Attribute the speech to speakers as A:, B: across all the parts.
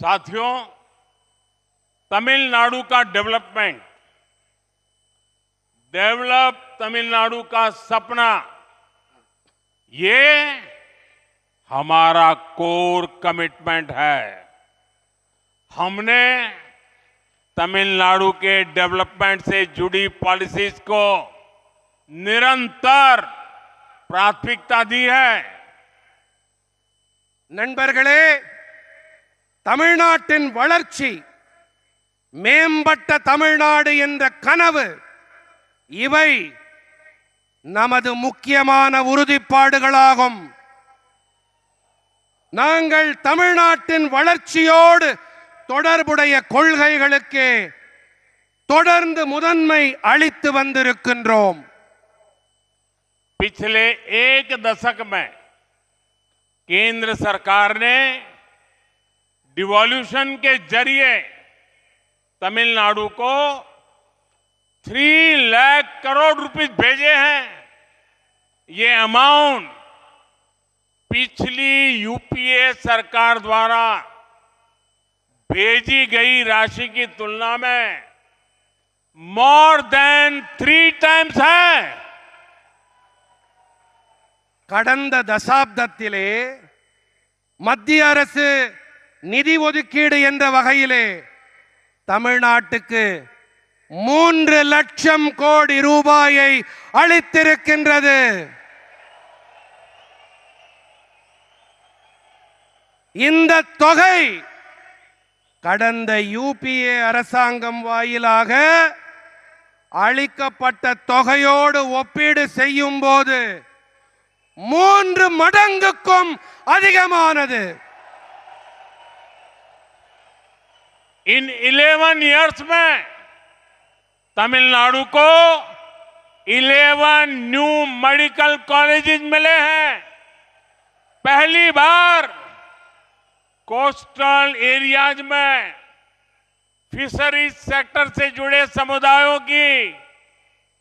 A: साथियों, तमिलनाडु का development, develop Tamil Nadu का सपना, ये हमारा कोर कमिटमेंट है। हमने तमिलनाडु के डेवलपमेंट से जुड़ी पॉलिसीज को निरंतर प्राथमिकता दी है।
B: நண்பர்களே, தமிழ்நாட்டின் வளர்ச்சி, மேம்பட்ட தமிழ்நாடு என்ற கனவு, இவை நமது முக்கியமான உறுதிப்பாடுகளாகும். நாங்கள் தமிழ்நாட்டின் வளர்ச்சியோடு தொடர்புடைய கொள்கைகளுக்கு தொடர்ந்து முதன்மை அளித்து வந்திருக்கின்றோம்.
A: पिछले एक दशक में केंद्र सरकार ने डिवॉल्यूशन के जरिए तमिलनाडु को 3 लाख करोड़ रुपए भेजे हैं। ये अमाउंट पिछली यूपीए सरकार द्वारा भेजी गई राशि की तुलना में मोर देन 3 टाइम्स है।
B: கடந்த தசாப்தத்திலே மத்திய அரசு நிதி ஒதுக்கீடு என்ற வகையிலே தமிழ்நாட்டுக்கு 3 லட்சம் கோடி ரூபாயை அளித்திருக்கின்றது. இந்த தொகை கடந்த யூபிஏ அரசாங்கம் வாயிலாக அளிக்கப்பட்ட தொகையோடு ஒப்பீடு செய்யும் போது 3 மடங்குக்கும் அதிகமானது.
A: इन 11 इयर्स में तमिलनाडु को 11 न्यू मेडिकल कॉलेजेस मिले हैं। पहली बार कोस्टल एरियाज में फिशरीज सेक्टर से जुड़े समुदायों की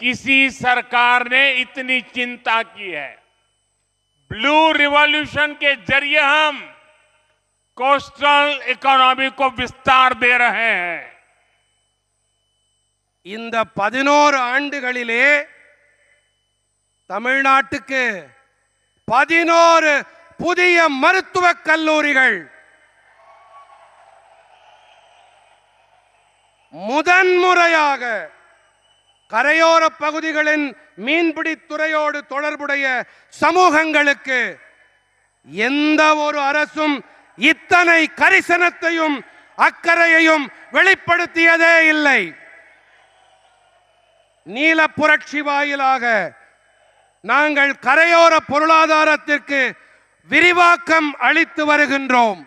A: किसी सरकार ने इतनी चिंता की है। ब्लू रिवॉल्यूशन के जरिए हम कोस्टल इकोनॉमी को विस्तार दे रहे हैं।
B: இந்த 11 ஆண்டுகளிலே தமிழ்நாட்டுக்கு 11 புதிய மருத்துவக் கல்லூரிகள், முதன்முறையாக கரையோர பகுதிகளின் மீன்பிடி துறையோடு தொடர்புடைய சமூகங்களுக்கு எந்த ஒரு அரசும் இத்தனை கரிசனத்தையும் அக்கறையையும் வெளிப்படுத்தியதே இல்லை. நீல புரட்சி வாயிலாக நாங்கள் கரையோர பொருளாதாரத்திற்கு விரிவாக்கம் அளித்து வருகின்றோம்.